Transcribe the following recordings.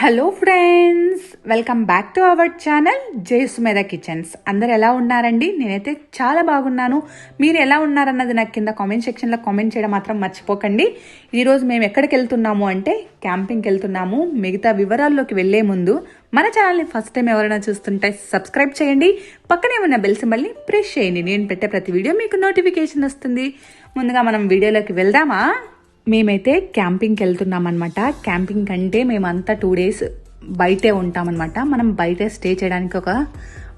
Hello friends, welcome back to our channel Jayasumeda kitchens. అందరు ఎలా ఉన్నారండి? నేనైతే చాలా బాగున్నాను. మీరు ఎలా ఉన్నారన్నది నాకు కింద కామెంట్ సెక్షన్లో కామెంట్ చేయడం మాత్రం మర్చిపోకండి. ఈరోజు మేము ఎక్కడికి వెళ్తున్నాము అంటే క్యాంపింగ్కి వెళ్తున్నాము. మిగతా వివరాల్లోకి వెళ్లే ముందు మన ఛానల్ని ఫస్ట్ టైం ఎవరైనా చూస్తుంటే సబ్స్క్రైబ్ చేయండి, పక్కనే ఉన్న బెల్ సింబల్ని ప్రెస్ చేయండి. నేను పెట్టే ప్రతి వీడియో మీకు నోటిఫికేషన్ వస్తుంది. ముందుగా మనం వీడియోలోకి వెళ్దామా? మేమైతే క్యాంపింగ్కి వెళ్తున్నాం అనమాట. క్యాంపింగ్ అంటే మేమంతా 2 days బయటే ఉంటామన్నమాట. మనం బయటే స్టే చేయడానికి ఒక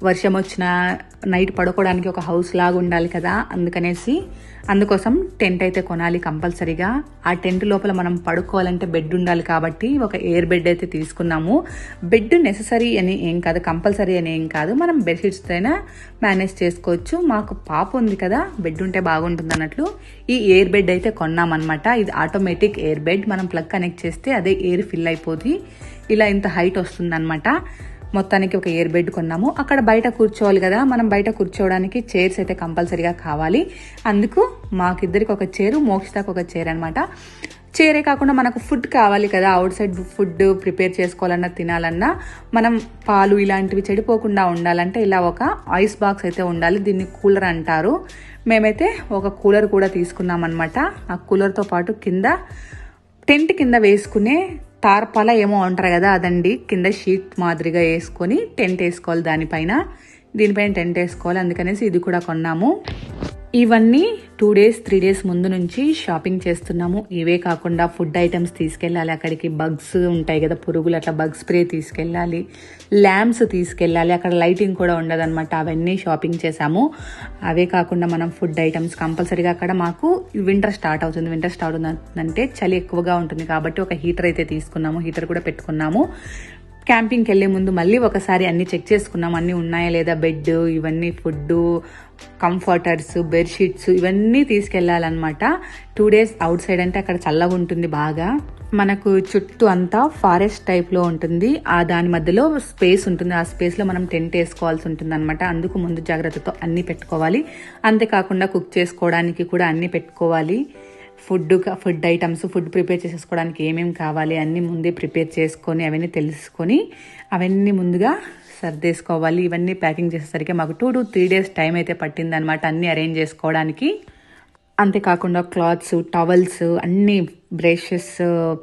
వర్షం వచ్చిన నైట్ పడుకోవడానికి ఒక హౌస్ లాగా ఉండాలి కదా, అందుకోసం టెంట్ అయితే కొనాలి కంపల్సరీగా. ఆ టెంట్ లోపల మనం పడుకోవాలంటే బెడ్ ఉండాలి కాబట్టి ఒక ఎయిర్ బెడ్ అయితే తీసుకున్నాము. బెడ్ నెససరీ అని ఏం కాదు, కంపల్సరీ అని ఏం కాదు, మనం బెడ్షీట్స్తో అయినా మేనేజ్ చేసుకోవచ్చు. మాకు పాప ఉంది కదా, బెడ్ ఉంటే బాగుంటుంది అన్నట్లు ఈ ఎయిర్ బెడ్ అయితే కొన్నామన్నమాట. ఇది ఆటోమేటిక్ ఎయిర్ బెడ్. మనం ప్లగ్ కనెక్ట్ చేస్తే అదే ఎయిర్ ఫిల్ అయిపోతుంది. ఇలా ఇంత హైట్ వస్తుంది అనమాట. మొత్తానికి ఒక ఎయిర్ బెడ్ కొన్నాము. అక్కడ బయట కూర్చోవాలి కదా, మనం బయట కూర్చోవడానికి చైర్స్ అయితే కంపల్సరీగా కావాలి. అందుకు మాకిద్దరికి ఒక చైరు, మోక్షితాకు ఒక చైర్ అనమాట. చైరే కాకుండా మనకు ఫుడ్ కావాలి కదా, అవుట్ సైడ్ ఫుడ్ ప్రిపేర్ చేసుకోవాలన్నా తినాలన్నా మనం పాలు ఇలాంటివి చెడిపోకుండా ఉండాలంటే ఇలా ఒక ఐస్ బాక్స్ అయితే ఉండాలి. దీన్ని కూలర్ అంటారు. మేమైతే ఒక కూలర్ కూడా తీసుకున్నాం అనమాట. ఆ కూలర్తో పాటు కింద టెంట్ కింద వేసుకునే తార్పాల ఏమో అంటారు కదా, అదండి. కింద షీట్ మాదిరిగా వేసుకొని టెంట్ వేసుకోవాలి, దీనిపైన టెంట్ వేసుకోవాలి. అందుకనేసి ఇది కూడా కొన్నాము. ఇవన్నీ 2 days 3 days ముందు నుంచి షాపింగ్ చేస్తున్నాము. ఇవే కాకుండా ఫుడ్ ఐటమ్స్ తీసుకెళ్ళాలి. అక్కడికి బగ్స్ ఉంటాయి కదా, పురుగులు, అట్లా బగ్ స్ప్రే తీసుకెళ్ళాలి, ల్యాంప్స్ తీసుకెళ్ళాలి. అక్కడ లైటింగ్ కూడా ఉండదన్నమాట. అవన్నీ షాపింగ్ చేసాము. అవే కాకుండా మనం ఫుడ్ ఐటమ్స్ కంపల్సరీగా అక్కడ మాకు వింటర్ స్టార్ట్ అవుతుందంటే చలి ఎక్కువగా ఉంటుంది కాబట్టి ఒక హీటర్ అయితే తీసుకున్నాము. హీటర్ కూడా పెట్టుకున్నాము. క్యాంపింగ్కి వెళ్లే ముందు మళ్ళీ ఒకసారి అన్ని చెక్ చేసుకున్నాం, అన్నీ ఉన్నాయా లేదా, బెడ్, ఇవన్నీ ఫుడ్, కంఫర్టర్స్, బెడ్షీట్స్ ఇవన్నీ తీసుకెళ్లాలన్నమాట. 2 days అవుట్ సైడ్ అంటే అక్కడ చల్లగా ఉంటుంది బాగా. మనకు చుట్టూ అంతా ఫారెస్ట్ టైప్లో ఉంటుంది. దాని మధ్యలో స్పేస్ ఉంటుంది. ఆ స్పేస్లో మనం టెంట్ వేసుకోవాల్సి ఉంటుంది అనమాట. అందుకు ముందు జాగ్రత్తతో అన్నీ పెట్టుకోవాలి. అంతేకాకుండా కుక్ చేసుకోవడానికి కూడా అన్నీ పెట్టుకోవాలి. ఫుడ్ ఐటమ్స్, ఫుడ్ ప్రిపేర్ చేసేసుకోవడానికి ఏమేమి కావాలి అన్నీ ముందే ప్రిపేర్ చేసుకొని అవన్నీ తెలుసుకొని అవన్నీ ముందుగా సర్దేసుకోవాలి. ఇవన్నీ ప్యాకింగ్ చేసేసరికి మాకు 2 to 3 days టైం అయితే పట్టిందనమాట అన్నీ అరేంజ్ చేసుకోవడానికి. అంతేకాకుండా క్లాత్స్, టవల్స్, అన్నీ బ్రషెస్,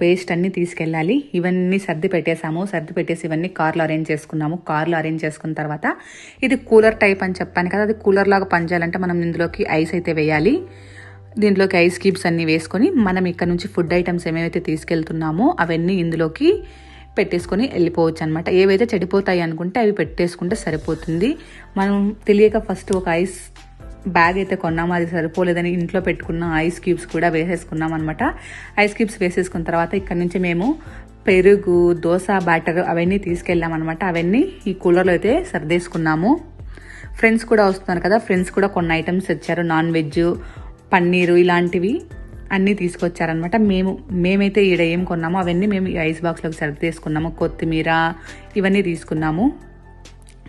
పేస్ట్ అన్నీ తీసుకెళ్ళాలి. ఇవన్నీ సర్ది పెట్టేసి ఇవన్నీ కార్లో అరేంజ్ చేసుకున్నాము. కార్లో అరేంజ్ చేసుకున్న తర్వాత ఇది కూలర్ టైప్ అని చెప్పాను కదా, అది కూలర్ లాగా పనిచేయాలంటే మనం ఇందులోకి ఐస్ అయితే వేయాలి. దీంట్లోకి ఐస్ క్యూబ్స్ అన్నీ వేసుకొని మనం ఇక్కడ నుంచి ఫుడ్ ఐటమ్స్ ఏమేమైతే తీసుకెళ్తున్నామో అవన్నీ ఇందులోకి పెట్టేసుకొని వెళ్ళిపోవచ్చు అనమాట. ఏవైతే చెడిపోతాయి అనుకుంటే అవి పెట్టేసుకుంటే సరిపోతుంది. మనం తెలియక ఫస్ట్ ఒక ఐస్ బ్యాగ్ అయితే కొన్నాము, అది సరిపోలేదని ఇంట్లో పెట్టుకున్న ఐస్ క్యూబ్స్ కూడా వేసేసుకున్నాం అనమాట. ఐస్ క్యూబ్స్ వేసేసుకున్న తర్వాత ఇక్కడ నుంచి మేము పెరుగు, దోశ బ్యాటర్ అవన్నీ తీసుకెళ్ళామన్నమాట. అవన్నీ ఈ కూలర్లో అయితే సర్దేసుకున్నాము. ఫ్రెండ్స్ కూడా వస్తున్నారు కదా, ఫ్రెండ్స్ కూడా కొన్ని ఐటమ్స్ తెచ్చారు. నాన్ వెజ్, పన్నీరు ఇలాంటివి అన్నీ తీసుకొచ్చారనమాట. మేమైతే ఈడ ఏం కొన్నామో అవన్నీ మేము ఈ ఐస్ బాక్స్లోకి సర్దేసుకున్నాము. కొత్తిమీర ఇవన్నీ తీసుకున్నాము.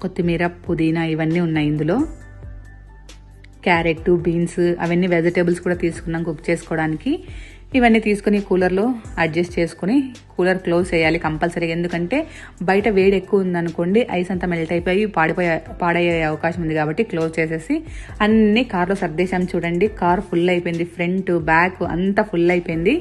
కొత్తిమీర, పుదీనా ఇవన్నీ ఉన్నాయి ఇందులో. క్యారెట్, బీన్స్ అవన్నీ వెజిటేబుల్స్ కూడా తీసుకున్నాం కుక్ చేసుకోవడానికి. ఇవన్నీ తీసుకుని కూలర్లో అడ్జస్ట్ చేసుకుని కూలర్ క్లోజ్ చేయాలి కంపల్సరీగా. ఎందుకంటే బయట వేడి ఎక్కువ ఉందనుకోండి, ఐస్ అంతా మెల్ట్ అయిపోయి పాడయ్యే అవకాశం ఉంది కాబట్టి క్లోజ్ చేసేసి అన్నీ కార్లో సర్దేశాం. చూడండి, కార్ ఫుల్ అయిపోయింది, ఫ్రంట్ బ్యాక్ అంతా ఫుల్ అయిపోయింది.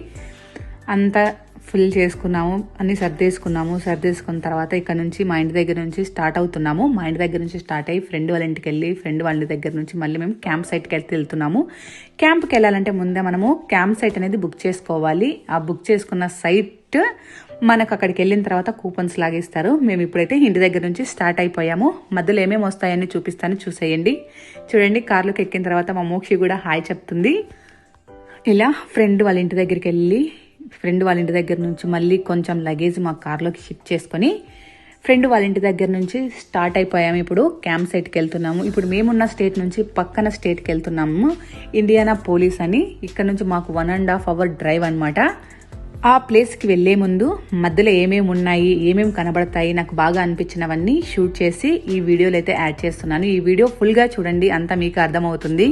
అంతా ఫుల్ చేసుకున్నాము, అన్నీ సర్దేసుకున్న తర్వాత ఇక్కడ నుంచి మా ఇంటి దగ్గర నుంచి స్టార్ట్ అవుతున్నాము. మా ఇంటి దగ్గర నుంచి స్టార్ట్ అయ్యి ఫ్రెండ్ వాళ్ళ ఇంటికి వెళ్ళి ఫ్రెండ్ వాళ్ళ దగ్గర నుంచి మళ్ళీ మేము క్యాంప్ సైట్కి వెళ్తున్నాము. క్యాంప్కి వెళ్ళాలంటే ముందే మనము క్యాంప్ సైట్ అనేది బుక్ చేసుకోవాలి. ఆ బుక్ చేసుకున్న సైట్ మనకు అక్కడికి వెళ్ళిన తర్వాత కూపన్స్ లాగిస్తారు. మేము ఇప్పుడైతే ఇంటి దగ్గర నుంచి స్టార్ట్ అయిపోయాము. మధ్యలో ఏమేమి వస్తాయని చూపిస్తాను, చూసేయండి. చూడండి, కార్లోకి ఎక్కిన తర్వాత మా మోక్షి కూడా హాయ్ చెప్తుంది. ఇలా ఫ్రెండ్ వాళ్ళ ఇంటి దగ్గరికి వెళ్ళి ఫ్రెండ్ వాళ్ళ ఇంటి దగ్గర నుంచి మళ్ళీ కొంచెం లగేజ్ మా కార్లోకి షిఫ్ట్ చేసుకొని ఫ్రెండ్ వాళ్ళ ఇంటి దగ్గర నుంచి స్టార్ట్ అయిపోయాము. ఇప్పుడు క్యాంప్ సైట్కి వెళ్తున్నాము. ఇప్పుడు మేమున్న స్టేట్ నుంచి పక్కన స్టేట్కి వెళ్తున్నాము, ఇండియానా పోలీస్ అని. ఇక్కడ నుంచి మాకు 1.5 hour డ్రైవ్ అనమాట. ఆ ప్లేస్కి వెళ్లే ముందు మధ్యలో ఏమేమి ఉన్నాయి, ఏమేమి కనబడతాయి, నాకు బాగా అనిపించినవన్నీ షూట్ చేసి ఈ వీడియోలో అయితే యాడ్ చేస్తున్నాను. ఈ వీడియో ఫుల్గా చూడండి, అంతా మీకు అర్థమవుతుంది.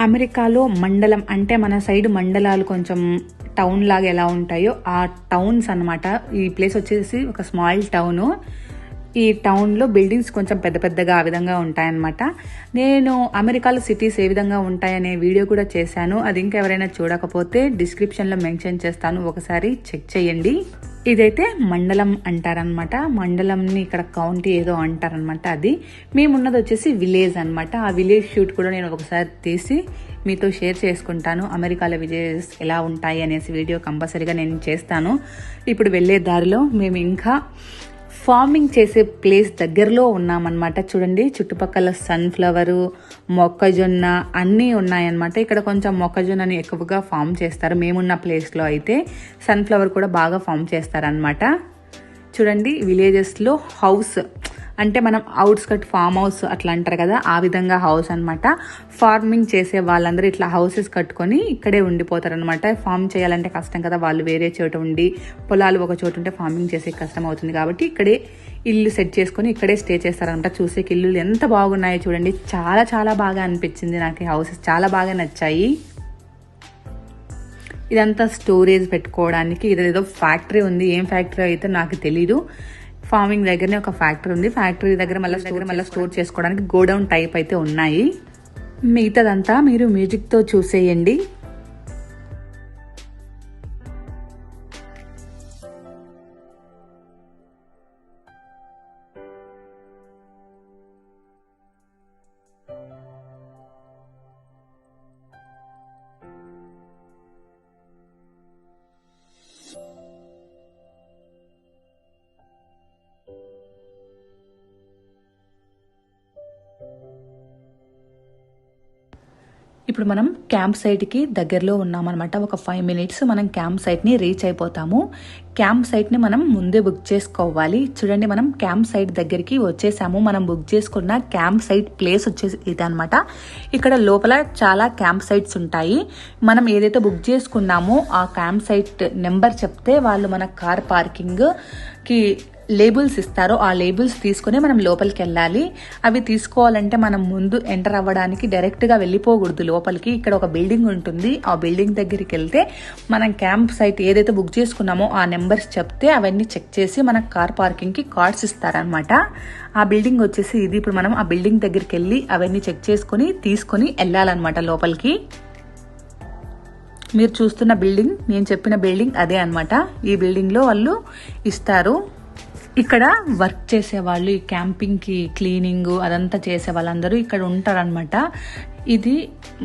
అమెరికాలో మండలం అంటే మన సైడ్ మండలాలు కొంచెం టౌన్ లాగా ఎలా ఉంటాయో ఆ టౌన్స్ అనమాట. ఈ ప్లేస్ వచ్చేసి ఒక స్మాల్ టౌను. ఈ టౌన్లో బిల్డింగ్స్ కొంచెం పెద్ద పెద్దగా ఆ విధంగా ఉంటాయన్నమాట. నేను అమెరికాలో సిటీస్ ఏ విధంగా ఉంటాయనే వీడియో కూడా చేశాను. అది ఇంకా ఎవరైనా చూడకపోతే డిస్క్రిప్షన్లో మెన్షన్ చేస్తాను, ఒకసారి చెక్ చేయండి. ఇదైతే మండలం అంటారనమాట. మండలంని ఇక్కడ కౌంటీ ఏదో అంటారనమాట. అది మేమున్నది వచ్చేసి విలేజ్ అనమాట. ఆ విలేజ్ షూట్ కూడా నేను ఒకసారి తీసి మీతో షేర్ చేసుకుంటాను. అమెరికాలో విలేజెస్ ఎలా ఉంటాయి అనేసి వీడియో కంపల్సరీగా నేను చేస్తాను. ఇప్పుడు వెళ్ళే దారిలో మేము ఇంకా ఫార్మింగ్ చేసే ప్లేస్ దగ్గరలో ఉన్నామన్నమాట. చూడండి, చుట్టుపక్కల సన్ఫ్లవరు, మొక్కజొన్న అన్నీ ఉన్నాయన్నమాట. ఇక్కడ కొంచెం మొక్కజొన్నని ఎక్కువగా ఫామ్ చేస్తారు. మేమున్న ప్లేస్లో అయితే సన్ఫ్లవర్ కూడా బాగా ఫామ్ చేస్తారనమాట. చూడండి, విలేజెస్లో హౌస్ అంటే మనం అవుట్స్కట్ ఫామ్ హౌస్ అట్లా అంటారు కదా, ఆ విధంగా హౌస్ అనమాట. ఫార్మింగ్ చేసే వాళ్ళందరూ ఇట్లా హౌసెస్ కట్టుకొని ఇక్కడే ఉండిపోతారు అనమాట. ఫార్మ్ చేయాలంటే కష్టం కదా, వాళ్ళు వేరే చోట ఉండి, పొలాలు ఒక చోట ఉంటే ఫార్మింగ్ చేసే కష్టం అవుతుంది కాబట్టి ఇక్కడే ఇల్లు సెట్ చేసుకొని ఇక్కడే స్టే చేస్తారనమాట. చూసేకి ఇల్లులు ఎంత బాగున్నాయో చూడండి. చాలా చాలా బాగా అనిపించింది నాకు. ఈ హౌసెస్ చాలా బాగా నచ్చాయి. ఇదంతా స్టోరేజ్ పెట్టుకోవడానికి. ఇదేదో ఫ్యాక్టరీ ఉంది, ఏం ఫ్యాక్టరీ అయితే నాకు తెలీదు. ఫార్మింగ్ దగ్గరనే ఒక ఫ్యాక్టరీ ఉంది. ఫ్యాక్టరీ దగ్గర మళ్ళీ స్టోర్ చేసుకోవడానికి గోడౌన్ టైప్ అయితే ఉన్నాయి. మిగతాదంతా మీరు మ్యూజిక్తో చూసేయండి. ఇప్పుడు మనం క్యాంప్ సైట్కి దగ్గరలో ఉన్నామన్నమాట. ఒక 5 minutes మనం క్యాంప్ సైట్ని రీచ్ అయిపోతాము. క్యాంప్ సైట్ని మనం ముందే బుక్ చేసుకోవాలి. చూడండి, మనం క్యాంప్ సైట్ దగ్గరికి వచ్చేసాము. మనం బుక్ చేసుకున్న క్యాంప్ సైట్ ప్లేస్ వచ్చేసి ఇదనమాట. ఇక్కడ లోపల చాలా క్యాంప్ సైట్స్ ఉంటాయి. మనం ఏదైతే బుక్ చేసుకున్నామో ఆ క్యాంప్ సైట్ నెంబర్ చెప్తే వాళ్ళు మన కార్ పార్కింగ్కి లేబుల్స్ ఇస్తారో ఆ లేబుల్స్ తీసుకుని మనం లోపలికి వెళ్ళాలి. అవి తీసుకోవాలంటే మనం ముందు ఎంటర్ అవ్వడానికి డైరెక్ట్గా వెళ్ళిపోకూడదు లోపలికి. ఇక్కడ ఒక బిల్డింగ్ ఉంటుంది. ఆ బిల్డింగ్ దగ్గరికి వెళ్తే మనం క్యాంప్ సైట్ ఏదైతే బుక్ చేసుకున్నామో ఆ నెంబర్స్ చెప్తే అవన్నీ చెక్ చేసి మన కార్ పార్కింగ్కి కార్డ్స్ ఇస్తారనమాట. ఆ బిల్డింగ్ వచ్చేసి ఇది. ఇప్పుడు మనం ఆ బిల్డింగ్ దగ్గరికి వెళ్ళి అవన్నీ చెక్ చేసుకుని తీసుకొని వెళ్ళాలన్నమాట లోపలికి. మీరు చూస్తున్న బిల్డింగ్, నేను చెప్పిన బిల్డింగ్ అదే అనమాట. ఈ బిల్డింగ్లో వాళ్ళు ఇస్తారు. ఇక్కడ వర్క్ చేసే వాళ్ళు, ఈ క్యాంపింగ్కి క్లీనింగ్ అదంతా చేసే వాళ్ళందరూ ఇక్కడ ఉంటారనమాట. ఇది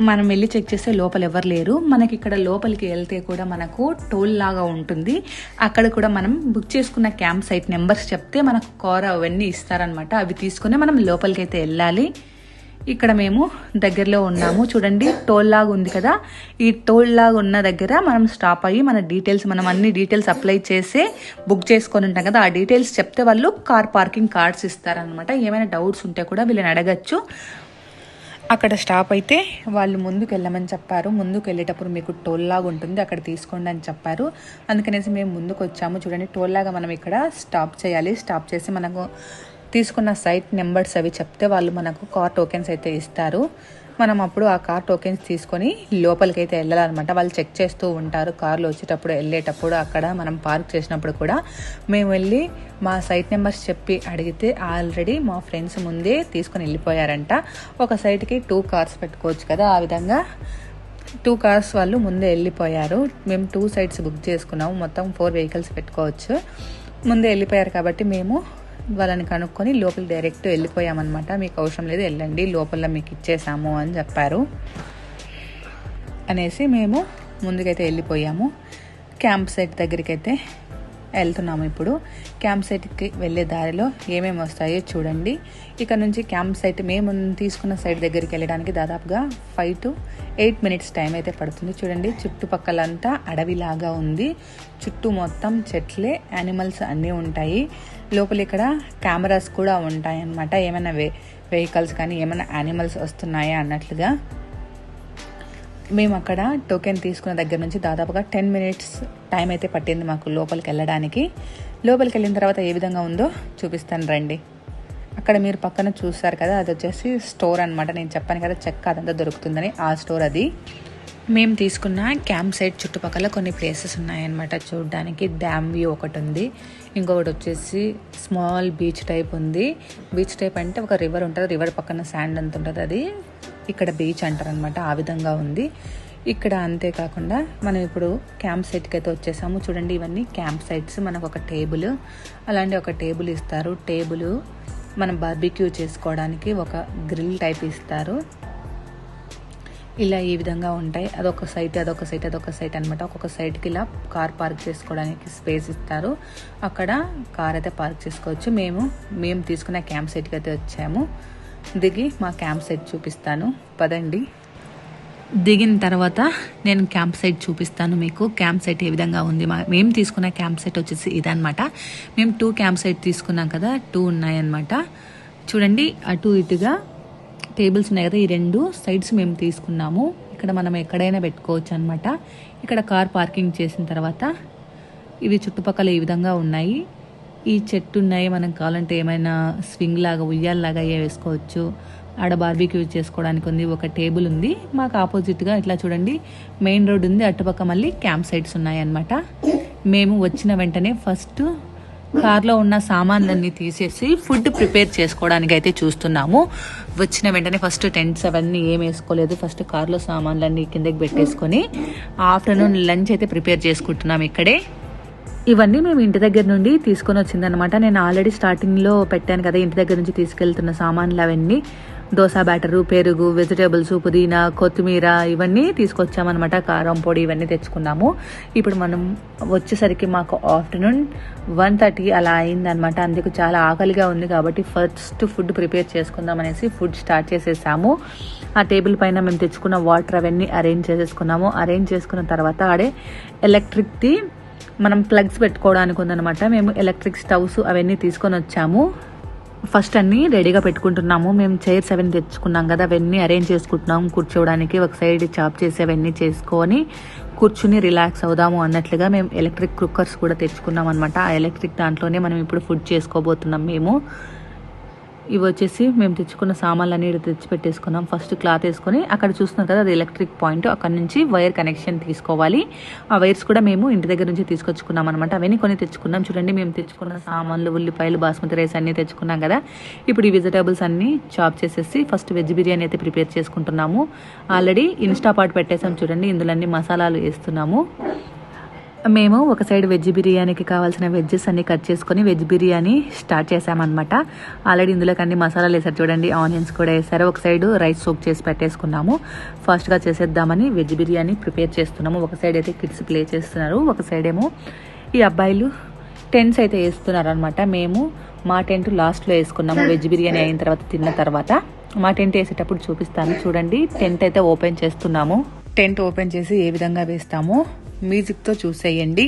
మనం వెళ్ళి చెక్ చేస్తే లోపల ఎవరు లేరు. మనకి ఇక్కడ లోపలికి వెళ్తే కూడా మనకు టోల్ లాగా ఉంటుంది. అక్కడ కూడా మనం బుక్ చేసుకున్న క్యాంప్ సైట్ నెంబర్స్ చెప్తే మనకు కార్ అవన్నీ ఇస్తారనమాట. అవి తీసుకుని మనం లోపలికి అయితే వెళ్ళాలి. ఇక్కడ మేము దగ్గరలో ఉన్నాము. చూడండి, టోల్ లాగా ఉంది కదా, ఈ టోల్ లాగా ఉన్న దగ్గర మనం స్టాప్ అయ్యి మన డీటెయిల్స్, మనం అన్ని డీటెయిల్స్ అప్లై చేసి బుక్ చేసుకొని ఉంటాం కదా, ఆ డీటెయిల్స్ చెప్తే వాళ్ళు కార్ పార్కింగ్ కార్డ్స్ ఇస్తారనమాట. ఏమైనా డౌట్స్ ఉంటే కూడా వీళ్ళని అడగచ్చు. అక్కడ స్టాప్ అయితే వాళ్ళు ముందుకు వెళ్ళమని చెప్పారు. ముందుకు వెళ్ళేటప్పుడు మీకు టోల్ లాగా ఉంటుంది, అక్కడ తీసుకోండి అని చెప్పారు. అందుకనేసి మేము ముందుకు వచ్చాము. చూడండి, టోల్ లాగా మనం ఇక్కడ స్టాప్ చేయాలి. స్టాప్ చేసి మనకు తీసుకున్న సైట్ నెంబర్స్ అవి చెప్తే వాళ్ళు మనకు కార్ టోకెన్స్ అయితే ఇస్తారు. మనం అప్పుడు ఆ కార్ టోకెన్స్ తీసుకొని లోపలికి అయితే వెళ్ళాలన్నమాట. వాళ్ళు చెక్ చేస్తూ ఉంటారు కార్లో వచ్చేటప్పుడు, వెళ్ళేటప్పుడు. అక్కడ మనం పార్క్ చేసినప్పుడు కూడా మేము వెళ్ళి మా సైట్ నెంబర్స్ చెప్పి అడిగితే ఆల్రెడీ మా ఫ్రెండ్స్ ముందే తీసుకొని వెళ్ళిపోయారంట. ఒక సైట్కి 2 cars పెట్టుకోవచ్చు కదా, ఆ విధంగా 2 cars వాళ్ళు ముందే వెళ్ళిపోయారు. మేము 2 sites బుక్ చేసుకున్నాము. మొత్తం 4 vehicles పెట్టుకోవచ్చు. ముందే వెళ్ళిపోయారు కాబట్టి మేము వాళ్ళని కనుక్కొని లోపల డైరెక్ట్ వెళ్ళిపోయామన్నమాట. మీకు అవసరం లేదు, వెళ్ళండి, లోపల మీకు ఇచ్చేసాము అని చెప్పారు అనేసి మేము ముందుకైతే వెళ్ళిపోయాము. క్యాంప్ సైట్ దగ్గరికి అయితే వెళ్తున్నాము. ఇప్పుడు క్యాంప్ సైట్కి వెళ్ళే దారిలో ఏమేమి వస్తాయో చూడండి. ఇక్కడ నుంచి క్యాంప్ సైట్ మేము తీసుకున్న సైట్ దగ్గరికి వెళ్ళడానికి దాదాపుగా 5 to 8 minutes టైం అయితే పడుతుంది. చూడండి, చుట్టుపక్కలంతా అడవిలాగా ఉంది. చుట్టూ మొత్తం చెట్లే, యానిమల్స్ అన్నీ ఉంటాయి. లోపల ఇక్కడ కెమెరాస్ కూడా ఉంటాయి అన్నమాట. ఏమైనా వెహికల్స్ కానీ ఏమైనా యానిమల్స్ వస్తున్నాయా అన్నట్లుగా. మేము అక్కడ టోకెన్ తీసుకున్న దగ్గర నుంచి దాదాపుగా 10 minutes టైం అయితే పట్టింది మాకు లోపలికి వెళ్ళడానికి. లోపలికి వెళ్ళిన తర్వాత ఏ విధంగా ఉందో చూపిస్తాను రండి. అక్కడ మీరు పక్కన చూస్తారు కదా, అది వచ్చేసి స్టోర్ అనమాట. నేను చెప్పాను కదా చెక్క అదంతా దొరుకుతుందని, ఆ స్టోర్ అది. మేము తీసుకున్న క్యాంప్ సైట్ చుట్టుపక్కల కొన్ని ప్లేసెస్ ఉన్నాయన్నమాట చూడడానికి. డ్యామ్ వ్యూ ఒకటి ఉంది, ఇంకొకటి వచ్చేసి స్మాల్ బీచ్ టైప్ ఉంది. బీచ్ టైప్ అంటే ఒక రివర్ ఉంటుంది, రివర్ పక్కన శాండ్ అంత ఉంటుంది, అది ఇక్కడ బీచ్ అంటారు అనమాట. ఆ విధంగా ఉంది ఇక్కడ. అంతేకాకుండా మనం ఇప్పుడు క్యాంప్ సైట్కి అయితే వచ్చేసాము. చూడండి, ఇవన్నీ క్యాంప్ సైట్స్. మనకు ఒక టేబుల్, అలాంటి ఒక టేబుల్ ఇస్తారు. టేబుల్ మనం బార్బిక్యూ చేసుకోవడానికి ఒక గ్రిల్ టైప్ ఇస్తారు. ఇలా ఈ విధంగా ఉంటాయి. అదొక సైట్ అనమాట. ఒక్కొక్క సైట్కి ఇలా కార్ పార్క్ చేసుకోవడానికి స్పేస్ ఇస్తారు. అక్కడ కార్ అయితే పార్క్ చేసుకోవచ్చు. మేము తీసుకున్న క్యాంప్ సైట్కి అయితే వచ్చాము. దిగి మా క్యాంప్ సైట్ చూపిస్తాను, పదండి. దిగిన తర్వాత నేను క్యాంప్ సైట్ చూపిస్తాను మీకు. క్యాంప్ సైట్ ఏ విధంగా ఉంది. మేము తీసుకున్న క్యాంప్ సైట్ వచ్చేసి ఇదనమాట. మేము 2 క్యాంప్ సైట్ తీసుకున్నాం కదా, 2 ఉన్నాయన్నమాట. చూడండి, అటు ఇటుగా టేబుల్స్ ఉన్నాయి కదా, ఈ 2 సైడ్స్ మేము తీసుకున్నాము. ఇక్కడ మనం ఎక్కడైనా పెట్టుకోవచ్చు అనమాట. ఇక్కడ కార్ పార్కింగ్ చేసిన తర్వాత ఇవి చుట్టుపక్కల ఈ విధంగా ఉన్నాయి. ఈ చెట్టు ఉన్నాయి, మనం కావాలంటే ఏమైనా స్వింగ్ లాగా, ఉయ్యాలలాగా వేసుకోవచ్చు. ఆడ బార్బిక్యూ చేసుకోవడానికి ఉంది. ఒక టేబుల్ ఉంది. మాకు ఆపోజిట్గా ఇట్లా చూడండి మెయిన్ రోడ్ ఉంది, అటుపక్క మళ్ళీ క్యాంప్ సైట్స్ ఉన్నాయి అన్నమాట. మేము వచ్చిన వెంటనే ఫస్ట్ కార్లో ఉన్న సామాన్లన్నీ తీసేసి ఫుడ్ ప్రిపేర్ చేసుకోవడానికి అయితే చూస్తున్నాము. వచ్చిన వెంటనే ఫస్ట్ టెంట్స్ అవన్నీ ఏం వేసుకోలేదు. ఫస్ట్ కార్లో సామాన్లన్నీ కిందకి పెట్టేసుకొని ఆఫ్టర్నూన్ లంచ్ అయితే ప్రిపేర్ చేసుకుంటున్నాం ఇక్కడే. ఇవన్నీ మేము ఇంటి దగ్గర నుండి తీసుకొని వచ్చిందనమాట. నేను ఆల్రెడీ స్టార్టింగ్లో పెట్టాను కదా, ఇంటి దగ్గర నుంచి తీసుకెళ్తున్న సామాన్లు అవన్నీ. దోశ బ్యాటరు, పెరుగు, వెజిటేబుల్స్, పుదీనా, కొత్తిమీర ఇవన్నీ తీసుకొచ్చామన్నమాట. కారం పొడి ఇవన్నీ తెచ్చుకున్నాము. ఇప్పుడు మనం వచ్చేసరికి మాకు ఆఫ్టర్నూన్ 1:30 అలా అయిందనమాట. అందుకు చాలా ఆకలిగా ఉంది కాబట్టి ఫస్ట్ ఫుడ్ ప్రిపేర్ చేసుకుందాం అనేసి ఫుడ్ స్టార్ట్ చేసేసాము. ఆ టేబుల్ పైన మేము తెచ్చుకున్న వాటర్ అవన్నీ అరేంజ్ చేసేసుకున్నాము. అరేంజ్ చేసుకున్న తర్వాత ఆడే ఎలక్ట్రిక్ది మనం ప్లగ్స్ పెట్టుకోవడానికి ఉందనమాట. మేము ఎలక్ట్రిక్ స్టవ్స్ అవన్నీ తీసుకొని వచ్చాము. ఫస్ట్ అన్నీ రెడీగా పెట్టుకుంటున్నాము. మేము చైర్స్ అవన్నీ తెచ్చుకున్నాం కదా, అవన్నీ అరేంజ్ చేసుకుంటున్నాము కూర్చోవడానికి. ఒక సైడ్ చాప్ చేసి అవన్నీ చేసుకొని కూర్చుని రిలాక్స్ అవుదాము అన్నట్లుగా మేము ఎలక్ట్రిక్ కుక్కర్స్ కూడా తెచ్చుకున్నాం అనమాట. ఆ ఎలక్ట్రిక్ దాంట్లోనే మనం ఇప్పుడు ఫుడ్ చేసుకోబోతున్నాం మేము. ఇవి వచ్చేసి మేము తెచ్చుకున్న సామాన్లు అన్ని తెచ్చి పెట్టేసుకున్నాం. ఫస్ట్ క్లాత్ వేసుకొని అక్కడ చూస్తున్నారు కదా, అది ఎలక్ట్రిక్ పాయింట్. అక్కడ నుంచి వైర్ కనెక్షన్ తీసుకోవాలి. ఆ వైర్స్ కూడా మేము ఇంటి దగ్గర నుంచి తీసుకొచ్చుకున్నాం అనమాట. అవన్నీ కొన్ని తెచ్చుకున్నాం. చూడండి, మేము తెచ్చుకున్న సామాన్లు, ఉల్లిపాయలు, బాస్మతి రైస్ అన్నీ తెచ్చుకున్నాం కదా. ఇప్పుడు ఈ వెజిటేబుల్స్ అన్నీ చాప్ చేసేసి ఫస్ట్ వెజ్ బిర్యానీ అయితే ప్రిపేర్ చేసుకుంటున్నాము. ఆల్రెడీ ఇన్స్టాపాట్ పెట్టేసాం చూడండి, ఇందులో అన్ని మసాలాలు వేస్తున్నాము. మేము ఒక సైడ్ వెజ్ బిర్యానీకి కావాల్సిన వెజ్జెస్ అన్ని కట్ చేసుకొని వెజ్ బిర్యానీ స్టార్ట్ చేసామన్నమాట. ఆల్రెడీ ఇందులోకి అన్ని మసాలాలు వేసారు చూడండి, ఆనియన్స్ కూడా వేసారు. ఒక సైడ్ రైస్ సోక్ చేసి పెట్టేసుకున్నాము. ఫాస్ట్గా చేసేద్దామని వెజ్ బిర్యానీ ప్రిపేర్ చేస్తున్నాము. ఒక సైడ్ అయితే కిడ్స్ ప్లే చేస్తున్నారు, ఒక సైడ్ ఏమో ఈ అబ్బాయిలు టెంట్స్ అయితే వేస్తున్నారు అనమాట. మేము మా టెంట్ లాస్ట్లో వేసుకున్నాము. వెజ్ బిర్యానీ అయిన తర్వాత తిన్న తర్వాత మా టెంట్ వేసేటప్పుడు చూపిస్తాను. చూడండి, టెంట్ అయితే ఓపెన్ చేస్తున్నాము. టెంట్ ఓపెన్ చేసి ఏ విధంగా వేస్తామో మ్యూజిక్తో చూసేయండి.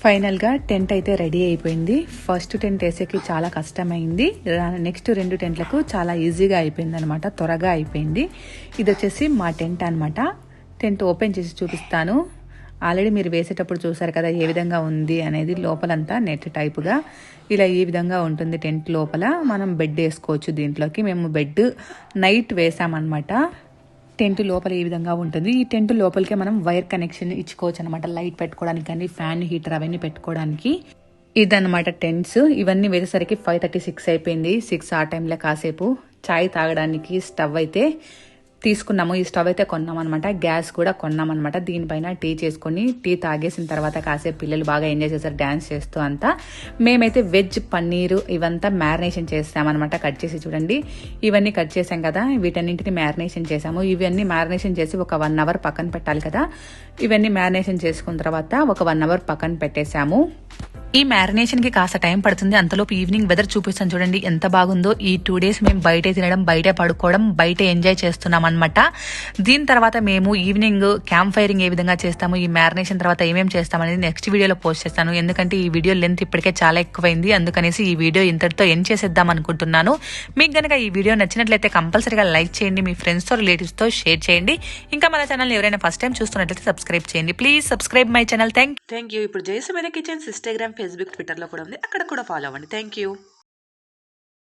ఫైనల్గా టెంట్ అయితే రెడీ అయిపోయింది. ఫస్ట్ టెంట్ వేసేకి చాలా కష్టమైంది, నెక్స్ట్ 2 టెంట్లకు చాలా ఈజీగా అయిపోయింది అనమాట, త్వరగా అయిపోయింది. ఇది వచ్చేసి మా టెంట్ అనమాట. టెంట్ ఓపెన్ చేసి చూపిస్తాను. ఆల్రెడీ మీరు వేసేటప్పుడు చూసారు కదా ఏ విధంగా ఉంది అనేది. లోపలంతా నెట్ టైపుగా ఇలా ఈ విధంగా ఉంటుంది. టెంట్ లోపల మనం బెడ్ వేసుకోవచ్చు. దీంట్లోకి మేము బెడ్ నైట్ వేసామన్నమాట. టెంట్ లోపల ఈ విధంగా ఉంటుంది. ఈ టెంట్ లోపలికే మనం వైర్ కనెక్షన్ ఇచ్చుకోవచ్చు అనమాట, లైట్ పెట్టుకోవడానికి కానీ ఫ్యాన్ హీటర్ అవన్నీ పెట్టుకోవడానికి. ఇదన్నమాట టెంట్స్. ఇవన్నీ వేసేసరికి 5:36 అయిపోయింది. 6 ఆ టైంలో కాసేపు చాయ్ తాగడానికి స్టవ్ అయితే తీసుకున్నాము. ఈ స్టవ్ అయితే కొన్నాం అనమాట, గ్యాస్ కూడా కొన్నాం అనమాట. దీనిపైన టీ చేసుకొని టీ తాగేసిన తర్వాత కాసేపు పిల్లలు బాగా ఎంజాయ్ చేశారు డ్యాన్స్ చేస్తూ అంతా. మేమైతే వెజ్ పన్నీరు ఇవంతా మ్యారినేషన్ చేసామన్నమాట. కట్ చేసి చూడండి, ఇవన్నీ కట్ చేసాం కదా, వీటన్నింటిని మ్యారినేషన్ చేసాము. ఇవన్నీ మ్యారినేషన్ చేసి ఒక 1 అవర్ పక్కన పెట్టాలి కదా. ఇవన్నీ మ్యారినేషన్ చేసుకున్న తర్వాత ఒక 1 అవర్ పక్కన పెట్టేశాము. ఈ మ్యారినేషన్ కి కాస్త టైం పడుతుంది. అంతలోపు ఈవినింగ్ వెదర్ చూపిస్తాను చూడండి ఎంత బాగుందో. ఈ 2 days మేము బయటే తినడం, బయటే పడుకోవడం, బయటే ఎంజాయ్ చేస్తున్నాం అనమాట. దీని తర్వాత మేము ఈవినింగ్ క్యాంప్ ఫైరింగ్ ఏ విధంగా చేస్తాము, ఈ మ్యారినేషన్ తర్వాత ఏమేమి చేస్తాం అనేది నెక్స్ట్ వీడియోలో పోస్ట్ చేస్తాను. ఎందుకంటే ఈ వీడియో లెంత్ ఇప్పటికే చాలా ఎక్కువైంది, అందుకనేసి ఈ వీడియో ఇంతటితో ఎండ్ చేసేద్దాం అనుకుంటున్నాను. మీకు గనక ఈ వీడియో నచ్చినట్లయితే కంపల్సరీగా లైక్ చేయండి, మీ ఫ్రెండ్స్ తో రిలేటివ్స్ తో షేర్ చేయండి. ఇంకా మన ఛానల్ ఎవరైనా ఫస్ట్ టైం చూస్తున్నట్లయితే సబ్స్క్రైబ్ చేయండి. Please subscribe my channel. Thank you. ఇప్పుడు జయసుమేద కిచెన్స్ ఇన్స్టాగ్రామ్, ఫేస్బుక్, ట్విట్టర్లో కూడా ఉంది, అక్కడ కూడా ఫాలో అవ్వండి. Thank you.